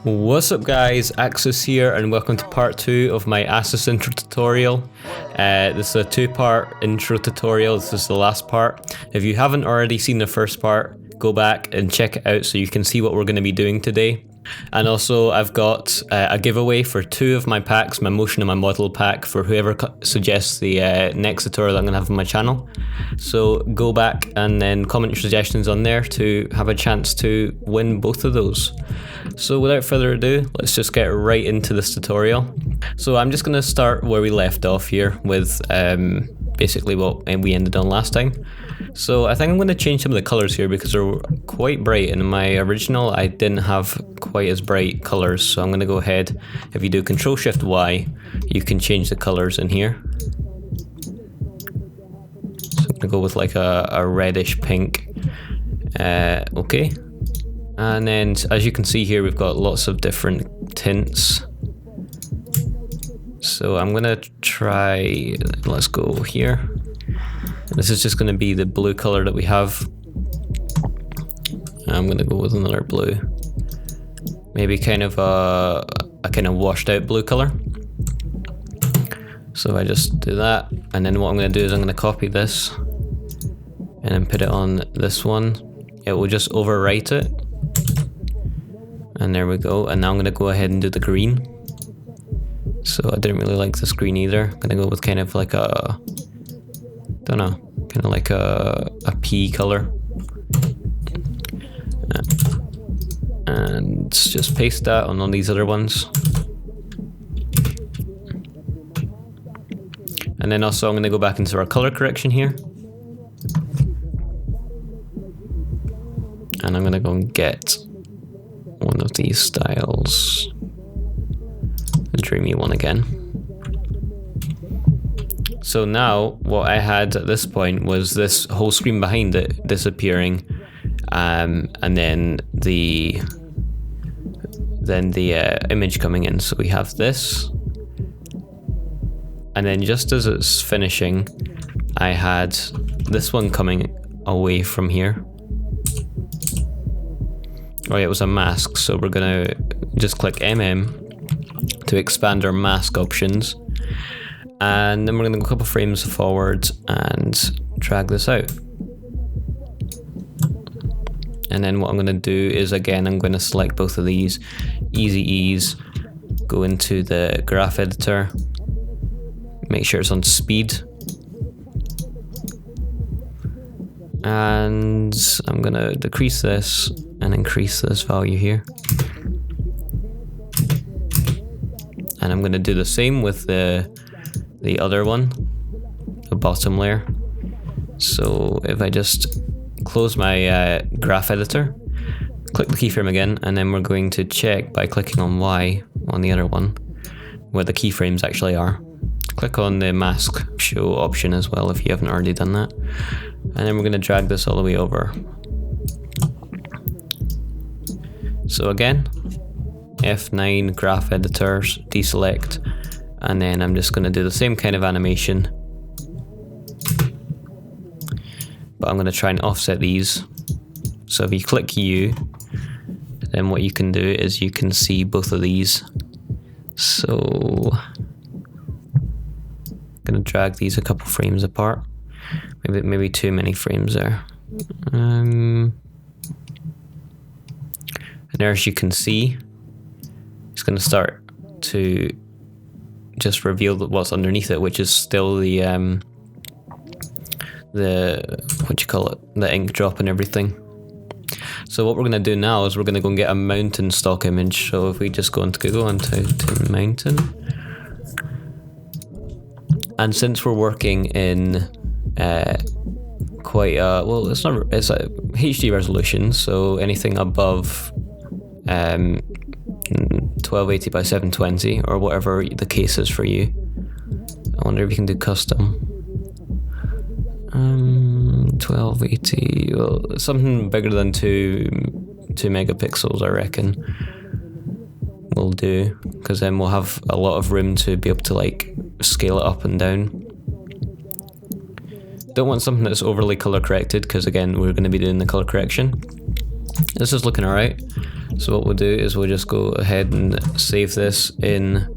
What's up guys, Axis here and welcome to part 2 of my Axis intro tutorial. This is a 2-part intro tutorial, this is the last part. If you haven't already seen the first part, go back and check it out so you can see what we're going to be doing today. And also I've got a giveaway for 2 of my packs, my motion and my model pack, for whoever suggests the next tutorial I'm going to have on my channel. So go back and then comment your suggestions on there to have a chance to win both of those. So without further ado, let's just get right into this tutorial. So I'm just going to start where we left off here with basically what we ended on last time. So I think I'm going to change some of the colors here because they're quite bright. In my original I didn't have quite as bright colors, so I'm going to go ahead. If you do Control-Shift-Y, you can change the colors in here. So I'm going to go with like a reddish pink. Okay. And then as you can see here, we've got lots of different tints. So I'm going to try, let's go here. This is just going to be the blue color that we have. I'm going to go with another blue. Maybe kind of a kind of washed out blue color. So I just do that. And then what I'm going to do is I'm going to copy this and then put it on this one. It will just overwrite it. And there we go. And now I'm going to go ahead and do the green. So I didn't really like this green either. I'm going to go with kind of like a, don't know, kind of like a pea color. And just paste that on all these other ones. And then also I'm going to go back into our color correction here. And I'm going to go and get one of these styles. The dreamy one again. So now what I had at this point was this whole screen behind it disappearing, and then the image coming in. So we have this, and then just as it's finishing, I had this one coming away from here. Oh yeah, it was a mask, so we're gonna just click MM to expand our mask options. And then we're going to go a couple frames forward and drag this out. And then what I'm going to do is, again, I'm going to select both of these, Easy Ease, go into the graph editor, make sure it's on speed. And I'm going to decrease this and increase this value here. And I'm going to do the same with the other one, the bottom layer. So if I just close my graph editor, click the keyframe again, and then we're going to check by clicking on Y on the other one where the keyframes actually are. Click on the mask show option as well if you haven't already done that. And then we're going to drag this all the way over. So again, F9 graph editors, deselect, and then I'm just going to do the same kind of animation, but I'm going to try and offset these. So if you click U, then what you can do is you can see both of these. So I'm going to drag these a couple frames apart, maybe too many frames there. And there, as you can see, it's going to start to just reveal what's underneath it, which is still the what you call it, the ink drop and everything. So what we're going to do now is we're going to go and get a mountain stock image. So if we just go into Google and to mountain, and since we're working in quite a, well, it's a HD resolution, so anything above 1280 by 720 or whatever the case is for you. I wonder if you can do custom. 1280, well, something bigger than 2 megapixels I reckon will do, because then we'll have a lot of room to be able to like scale it up and down. Don't want something that's overly color corrected, because again we're going to be doing the color correction. This is looking alright. So what we'll do is we'll just go ahead and save this in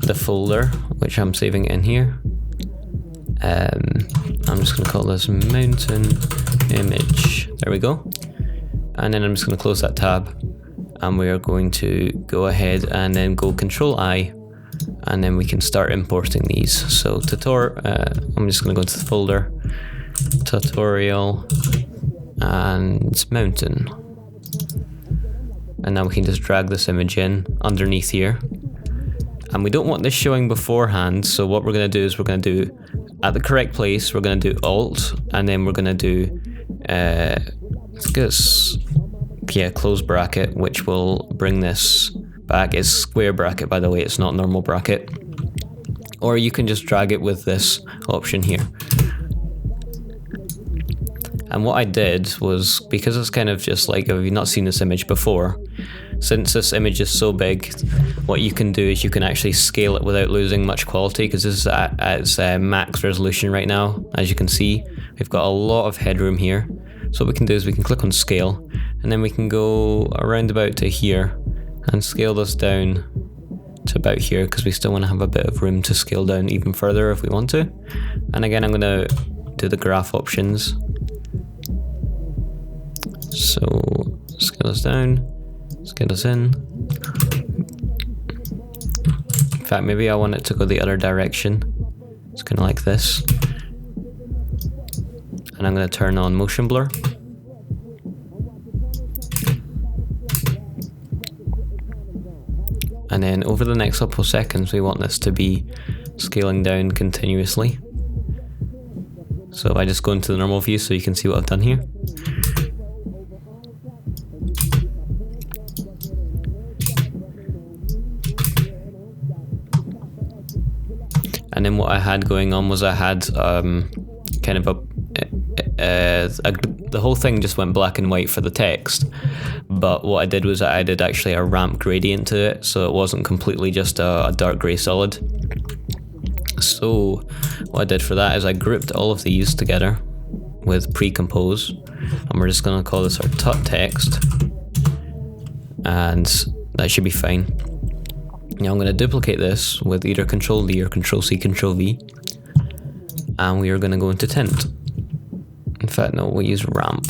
the folder, which I'm saving in here. I'm just going to call this mountain image. There we go. And then I'm just going to close that tab, and we are going to go ahead and then go Control I, and then we can start importing these. So I'm just going to go into the folder, tutorial, and mountain. And now we can just drag this image in underneath here. And we don't want this showing beforehand, so what we're going to do is we're going to do, at the correct place, we're going to do Alt, and then we're going to do, close bracket, which will bring this back. It's square bracket, by the way, it's not normal bracket. Or you can just drag it with this option here. And what I did was, because it's kind of just like, if you've not seen this image before, since this image is so big, what you can do is you can actually scale it without losing much quality, because this is at its max resolution right now. As you can see, we've got a lot of headroom here. So what we can do is we can click on scale, and then we can go around about to here and scale this down to about here, because we still want to have a bit of room to scale down even further if we want to. And again, I'm going to do the graph options. So scale this down, scale this in. In fact, maybe I want it to go the other direction. It's kind of like this. And I'm going to turn on motion blur. And then over the next couple of seconds, we want this to be scaling down continuously. So if I just go into the normal view so you can see what I've done here. And then what I had going on was I had kind of the whole thing just went black and white for the text, but what I did was I added actually a ramp gradient to it, so it wasn't completely just a dark grey solid. So what I did for that is I grouped all of these together with pre-compose, and we're just going to call this our tut text, and that should be fine. Now I'm going to duplicate this with either Control D or Control C, Control V, and we are going to go into tint. In fact, no, we'll use ramp.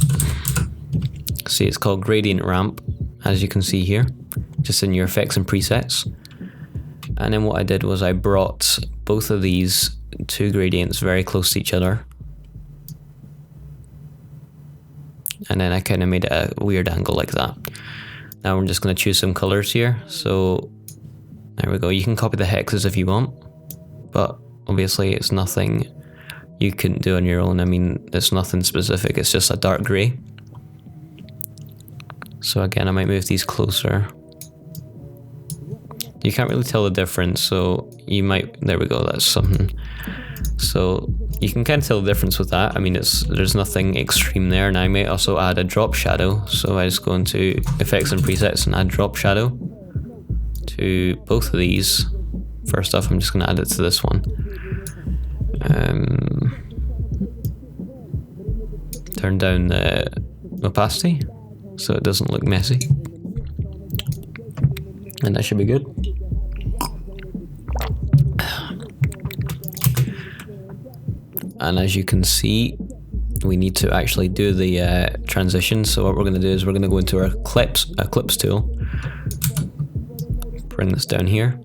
See, it's called gradient ramp, as you can see here, just in your effects and presets. And then what I did was I brought both of these two gradients very close to each other. And then I kind of made it a weird angle like that. Now we're just going to choose some colors here. So there we go. You can copy the hexes if you want, but obviously it's nothing you can do on your own. I mean, it's nothing specific. It's just a dark grey. So again, I might move these closer. You can't really tell the difference, so you might, there we go, that's something. So you can kind of tell the difference with that. I mean, there's nothing extreme there. And I may also add a drop shadow. So I just go into effects and presets and add drop shadow to both of these. First off, I'm just going to add it to this one. Turn down the opacity so it doesn't look messy. And that should be good. And as you can see, we need to actually do the transition. So what we're going to do is we're going to go into our clips tool, bring this down here,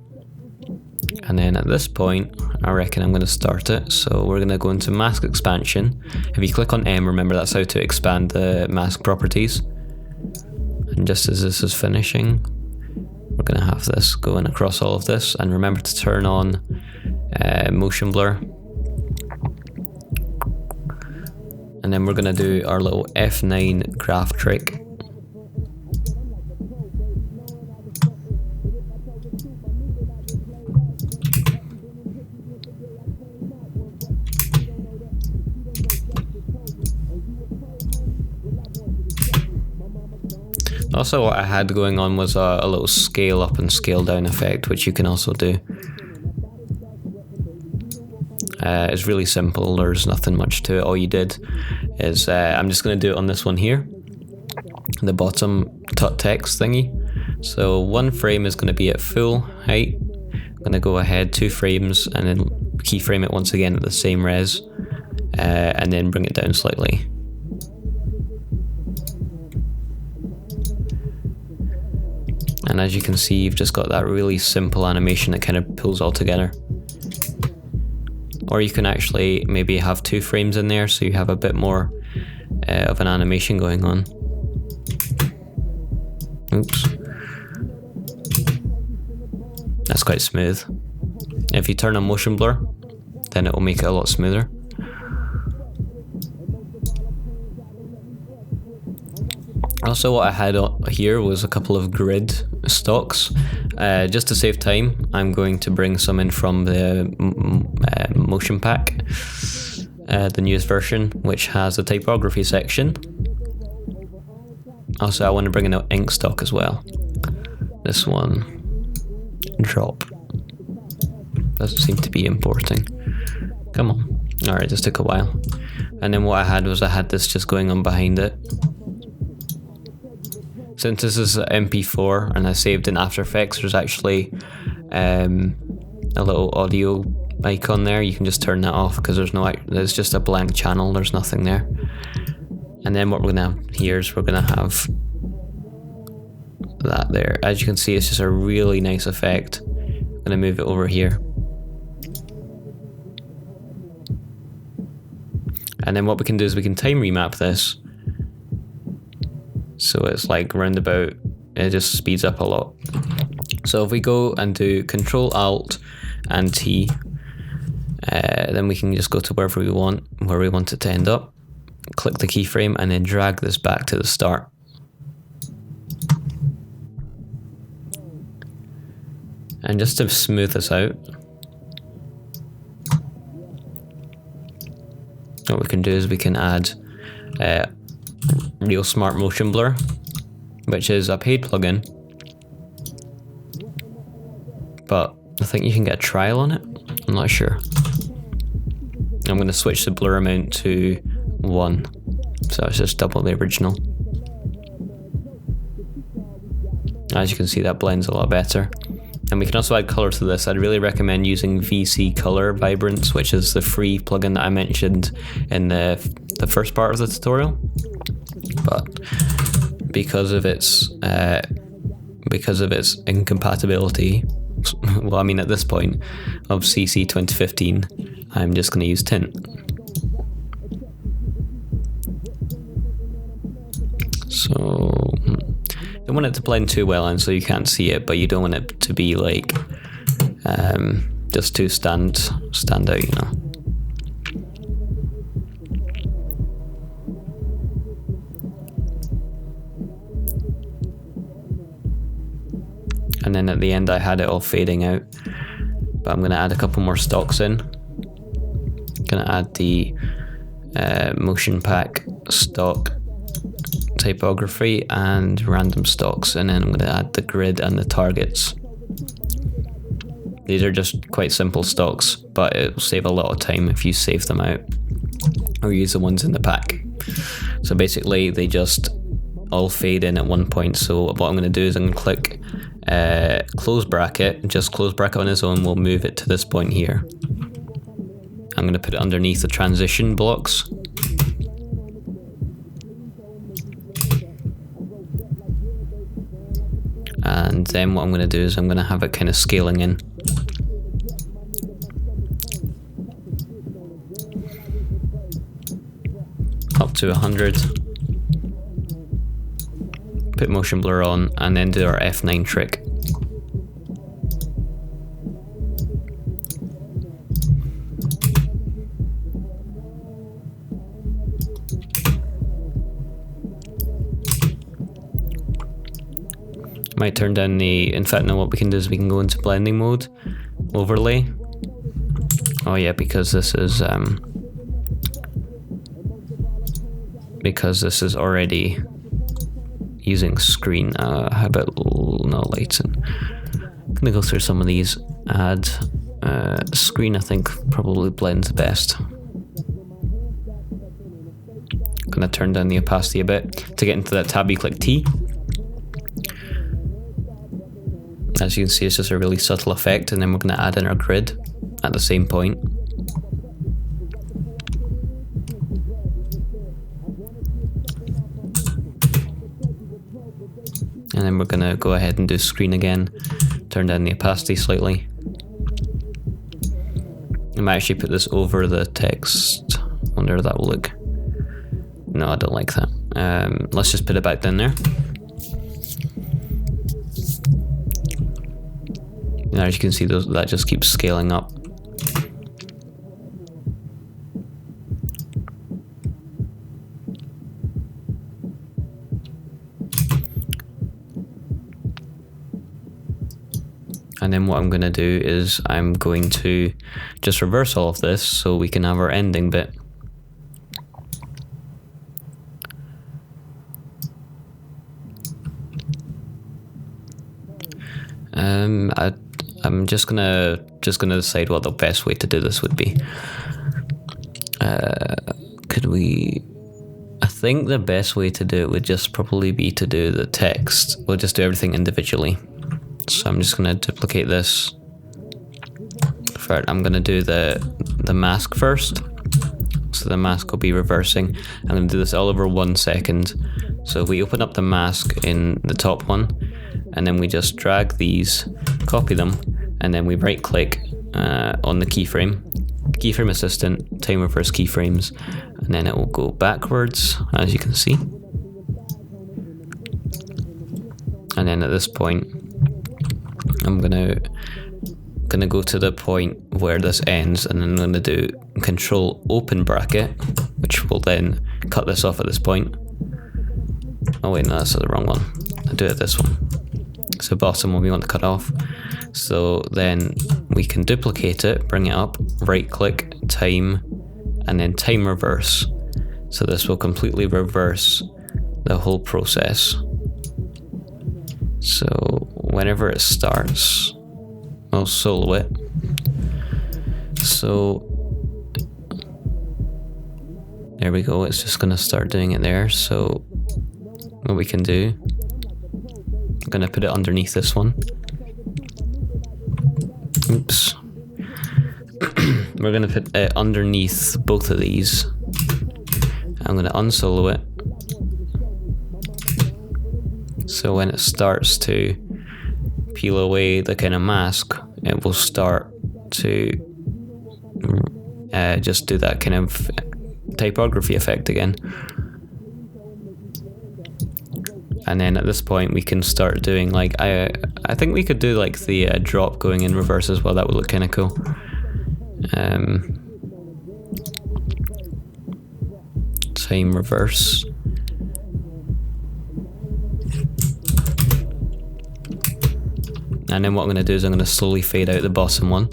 and then at this point, I reckon I'm going to start it. So we're going to go into mask expansion. If you click on M, remember that's how to expand the mask properties. And just as this is finishing, we're going to have this going across all of this. And remember to turn on motion blur. And then we're going to do our little F9 graph trick. Also, what I had going on was a little scale up and scale down effect, which you can also do. It's really simple, there's nothing much to it. All you did is, I'm just going to do it on this one here. the bottom text thingy. So one frame is going to be at full height. I'm going to go ahead 2 frames and then keyframe it once again at the same res, and then bring it down slightly. And as you can see, you've just got that really simple animation that kind of pulls all together. Or you can actually maybe have 2 frames in there, so you have a bit more of an animation going on. Oops. That's quite smooth. If you turn on motion blur, then it will make it a lot smoother. Also, what I had here was a couple of grid stocks. Just to save time, I'm going to bring some in from the motion pack, the newest version, which has a typography section. Also, I want to bring in an ink stock as well. This one, drop. Doesn't seem to be importing. Come on. Alright, this took a while. And then what I had was I had this just going on behind it. Since this is MP4 and I saved in After Effects, there's actually a little audio icon there. You can just turn that off because there's just a blank channel. There's nothing there. And then what we're gonna have here is we're gonna have that there. As you can see, it's just a really nice effect. I'm gonna move it over here. And then what we can do is we can time remap this. So it's like roundabout, it just speeds up a lot. So if we go and do Control Alt and T, then we can just go to wherever we want, where we want it to end up. Click the keyframe and then drag this back to the start. And just to smooth this out, what we can do is we can add Real Smart Motion Blur, which is a paid plugin, but I think you can get a trial on it. I'm not sure. I'm going to switch the blur amount to 1, so it's just double the original. As you can see, that blends a lot better. And we can also add color to this. I'd really recommend using VC Color Vibrance, which is the free plugin that I mentioned in the first part of the tutorial. But because of its incompatibility, well, I mean at this point of CC 2015, I'm just going to use Tint. So you don't want it to blend too well in so you can't see it, but you don't want it to be like just too stand out, you know. And then at the end I had it all fading out, but I'm going to add a couple more stocks in. Going to add the motion pack stock, typography and random stocks, and then I'm going to add the grid and the targets. These are just quite simple stocks, but it will save a lot of time if you save them out or use the ones in the pack. So basically they just all fade in at one point. So what I'm going to do is I'm going to click close bracket, just close bracket on its own, we'll move it to this point here. I'm going to put it underneath the transition blocks. And then what I'm going to do is I'm going to have it kind of scaling in. Up to 100. Put motion blur on and then do our F9 trick. Might turn down the, in fact no, what we can do is we can go into blending mode, overlay. Oh yeah, because this is already using screen. How about no lighting? I'm gonna go through some of these. Add screen, I think probably blends best going to turn down the opacity a bit to get into that tab. You click T. As you can see, it's just a really subtle effect, and then we're going to add in our grid at the same point. And then we're going to go ahead and do screen again, turn down the opacity slightly. I might actually put this over the text. I wonder if that will look. No, I don't like that. Let's just put it back down there. And as you can see, that just keeps scaling up. And then what I'm going to do is I'm going to just reverse all of this so we can have our ending bit. I'm just gonna decide what the best way to do this would be. I think the best way to do it would just probably be to do the text. We'll just do everything individually. So I'm just going to duplicate this. I'm going to do the mask first. So the mask will be reversing. I'm going to do this all over 1 second. So if we open up the mask in the top one, and then we just drag these, copy them, and then we right click on the keyframe assistant, time reverse keyframes, and then it will go backwards, as you can see. And then at this point, I'm gonna go to the point where this ends, and then I'm gonna do Control open bracket, which will then cut this off at this point. Oh wait, no, that's the wrong one. I'll do it this one. So bottom one we want to cut off. So then we can duplicate it, bring it up, right click, time, and then time reverse. So this will completely reverse the whole process. So whenever it starts, I'll solo it. So there we go, it's just going to start doing it there. So what we can do, I'm going to put it underneath this one. Oops. We're going to put it underneath both of these. I'm going to unsolo it. So when it starts to peel away the kind of mask, it will start to just do that kind of typography effect again. And then at this point we can start doing like, I think we could do like the drop going in reverse as well. That would look kind of cool. Time reverse. And then what I'm going to do is I'm going to slowly fade out the bottom one.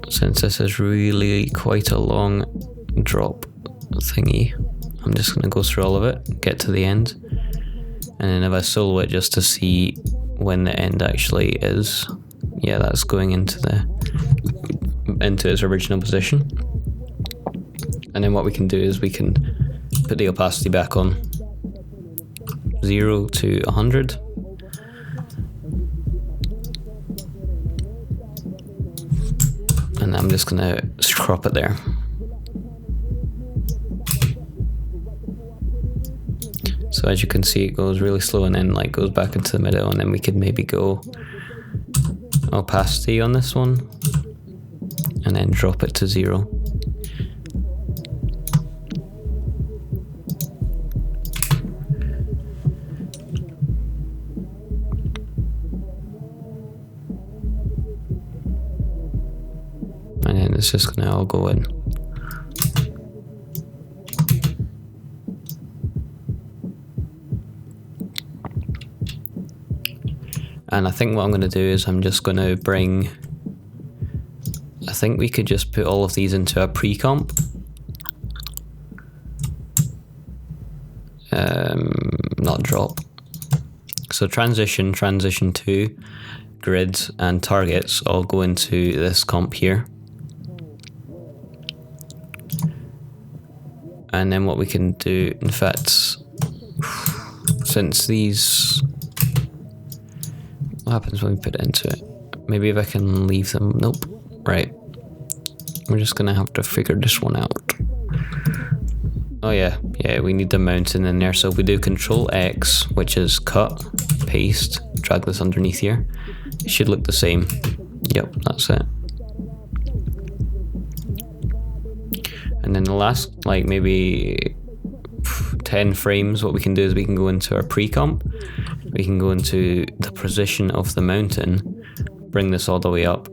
Since this is really quite a long drop thingy, I'm just going to go through all of it, get to the end, and then if I solo it just to see when the end actually is, yeah, that's going into its original position. And then what we can do is we can put the opacity back on 0 to 100. And I'm just gonna crop it there. So as you can see, it goes really slow and then like goes back into the middle, and then we could maybe go opacity on this one and then drop it to 0. And then it's just gonna all go in. And I think what I'm gonna do is I'm just gonna bring, I think we could just put all of these into a pre-comp. Not drop. So transition, transition 2, grid and targets all go into this comp here. And then what we can do, in fact, since these, what happens when we put it into it? Maybe if I can leave them, nope, right. We're just gonna have to figure this one out. Oh yeah, we need the mountain in there. So we do Control X, which is cut, paste, drag this underneath here. It should look the same. Yep, that's it. And then the last, like maybe 10 frames, what we can do is we can go into our pre-comp. We can go into the position of the mountain, bring this all the way up.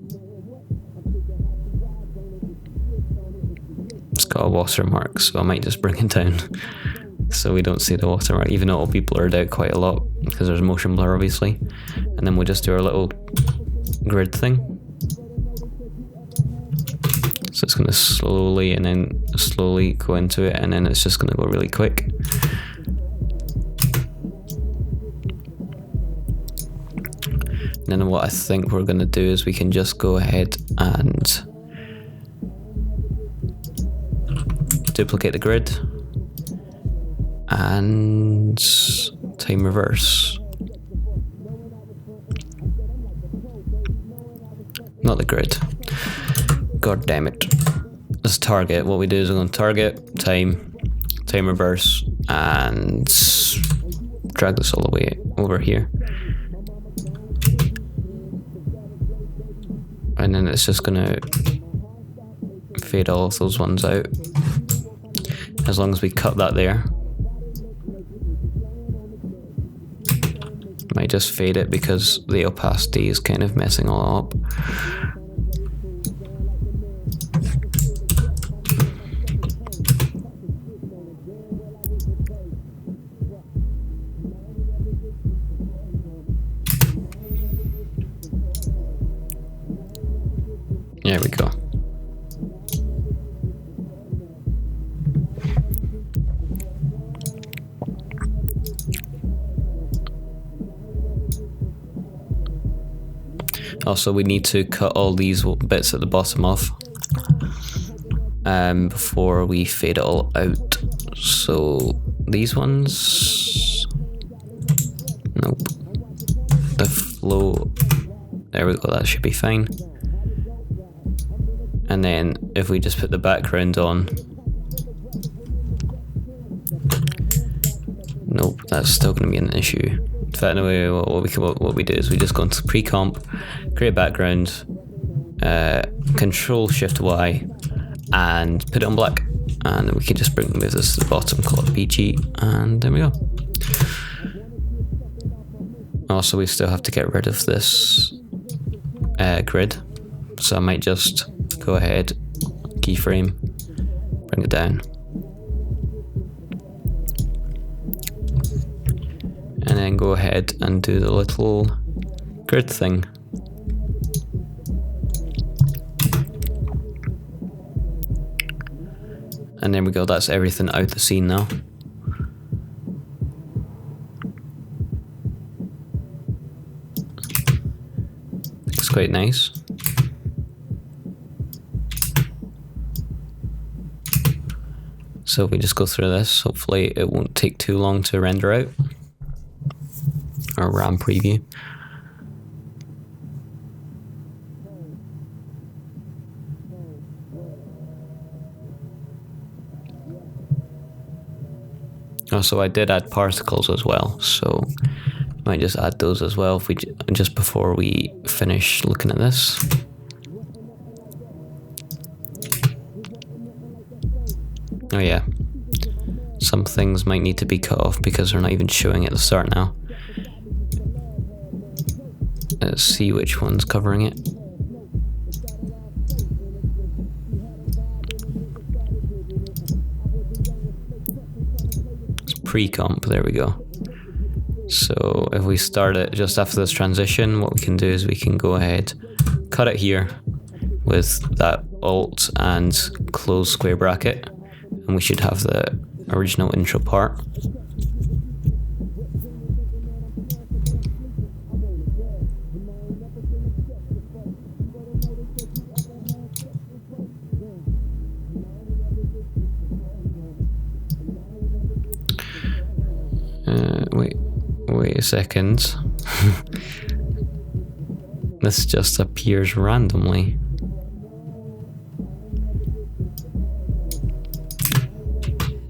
It's got a watermark, so I might just bring it down so we don't see the watermark, even though it'll be blurred out quite a lot because there's motion blur obviously. And then we'll just do our little grid thing. So it's going to slowly and then slowly go into it, and then it's just going to go really quick. And then what I think we're going to do is we can just go ahead and duplicate the grid and time reverse. Not the grid. God damn it. Let's target. What we do is we're going to target, time reverse, and drag this all the way over here. And then it's just going to fade all of those ones out. As long as we cut that there. Might just fade it because the opacity is kind of messing all up. There we go. Also, we need to cut all these bits at the bottom off before we fade it all out. So these ones, nope. The flow, there we go, that should be fine. And then if we just put the background on, nope, that's still going to be an issue. In fact, anyway, what we do is we just go into pre-comp, create background, Control Shift Y, and put it on black. And then we can just move this to the bottom, call it PG, and there we go. Also, we still have to get rid of this grid, so I might just go ahead, keyframe, bring it down. And then go ahead and do the little grid thing. And there we go, that's everything out the scene now. Looks quite nice. So if we just go through this, hopefully it won't take too long to render out. Or RAM preview. Also, I did add particles as well, so might just add those as well if we just before we finish looking at this. Oh yeah, some things might need to be cut off because they're not even showing at the start now. Let's see which one's covering it. It's pre-comp, there we go. So if we start it just after this transition, what we can do is we can go ahead, cut it here with that Alt and close square bracket, and we should have the original intro part. a second. This just appears randomly.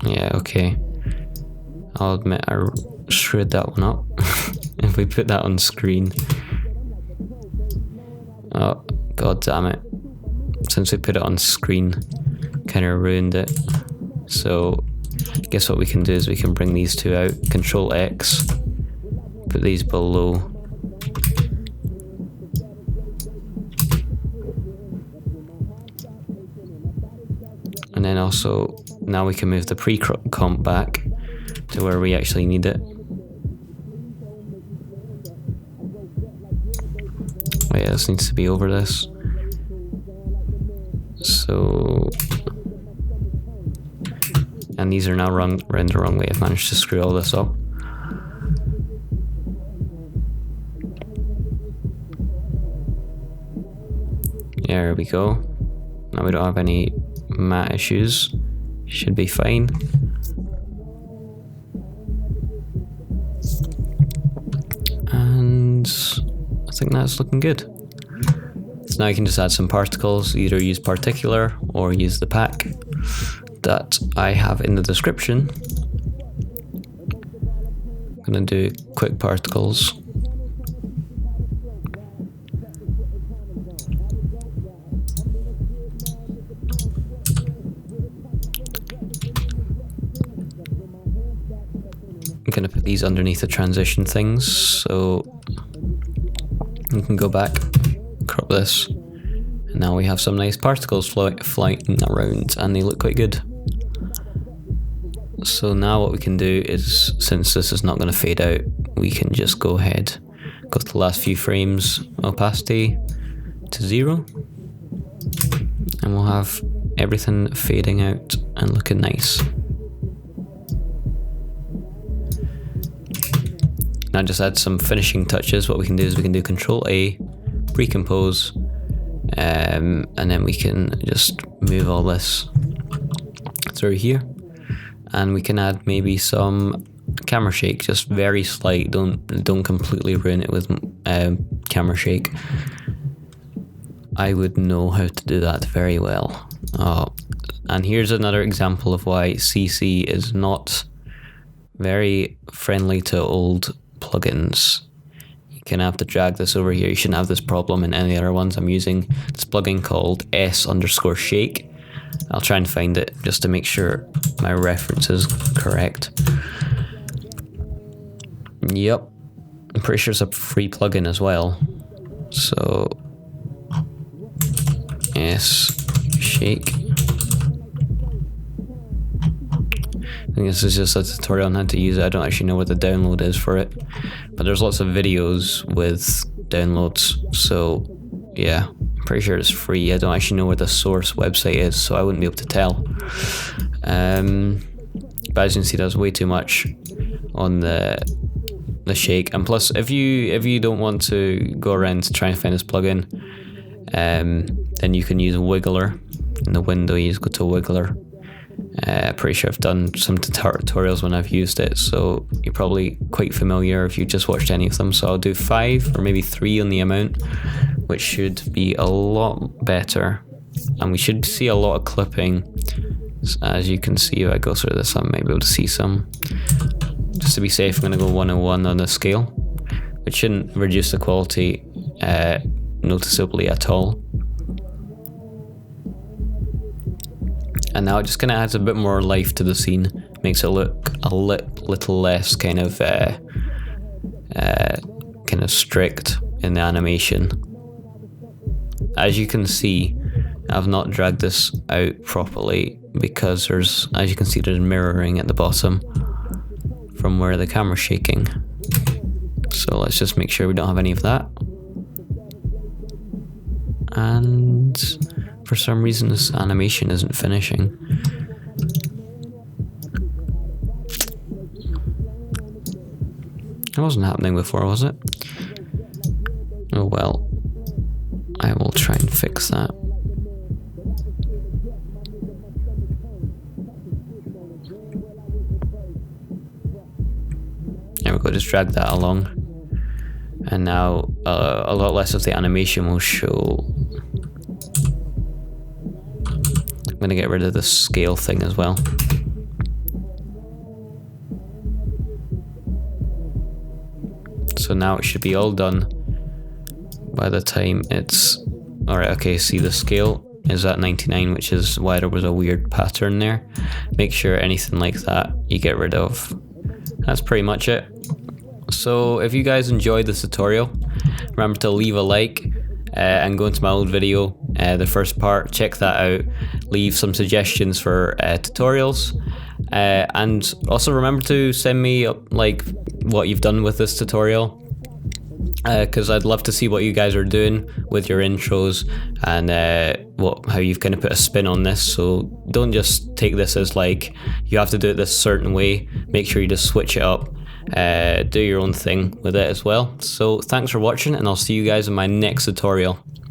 Yeah, okay. I'll admit I screwed that one up. If we put that on screen. Oh, god damn it. Since we put it on screen, kind of ruined it. So, I guess what we can do is we can bring these two out. Control X. Put these below. And then also, now we can move the pre-comp back to where we actually need it. Oh yeah, this needs to be over this. So... And these are now round the wrong way. I've managed to screw all this up. There we go. Now we don't have any matte issues. Should be fine. And I think that's looking good. So now you can just add some particles, either use particular or use the pack that I have in the description. I'm gonna do quick particles. I'm gonna put these underneath the transition things, so you can go back, crop this, and now we have some nice particles flying around, and they look quite good. So now what we can do is, since this is not going to fade out, we can just go ahead, go to the last few frames, opacity to 0, and we'll have everything fading out and looking nice. Now just add some finishing touches. What we can do is we can do Control A, recompose, and then we can just move all this through here, and we can add maybe some camera shake, just very slight. Don't completely ruin it with camera shake. I would know how to do that very well. Oh, and here's another example of why CC is not very friendly to old plugins. You can have to drag this over here. You shouldn't have this problem in any other ones. I'm using this plugin called S_shake. I'll try and find it just to make sure my reference is correct. Yep, I'm pretty sure it's a free plugin as well. So S_shake. I think this is just a tutorial on how to use it. I don't actually know what the download is for it, but there's lots of videos with downloads, so yeah, I'm pretty sure it's free. I don't actually know where the source website is, so I wouldn't be able to tell. But as you can see, there's way too much on the shake, and plus if you don't want to go around to try and find this plugin, then you can use Wiggler. In the window, you just go to Wiggler. Pretty sure I've done some tutorials when I've used it, so you're probably quite familiar if you just watched any of them. So I'll do 5 or maybe 3 on the amount, which should be a lot better, and we should see a lot of clipping. As you can see, if I go through this, I might be able to see some. Just to be safe, I'm going to go 101 on the scale, which shouldn't reduce the quality noticeably at all. And now it just kind of adds a bit more life to the scene, makes it look a little less kind of strict in the animation. As you can see, I've not dragged this out properly because there's mirroring at the bottom from where the camera's shaking. So let's just make sure we don't have any of that. And for some reason this animation isn't finishing. It wasn't happening before, was it? Oh well. I will try and fix that. There we go, but just drag that along. And now a lot less of the animation will show. I'm going to get rid of the scale thing as well. So now it should be all done by the time it's... Alright, okay, see the scale is at 99, which is why there was a weird pattern there. Make sure anything like that you get rid of. That's pretty much it. So if you guys enjoyed this tutorial, remember to leave a like and go into my old video, the first part, check that out. Leave some suggestions for tutorials, and also remember to send me like what you've done with this tutorial, because I'd love to see what you guys are doing with your intros and how you've kind of put a spin on this. So don't just take this as like you have to do it this certain way. Make sure you just switch it up, do your own thing with it as well. So thanks for watching, and I'll see you guys in my next tutorial.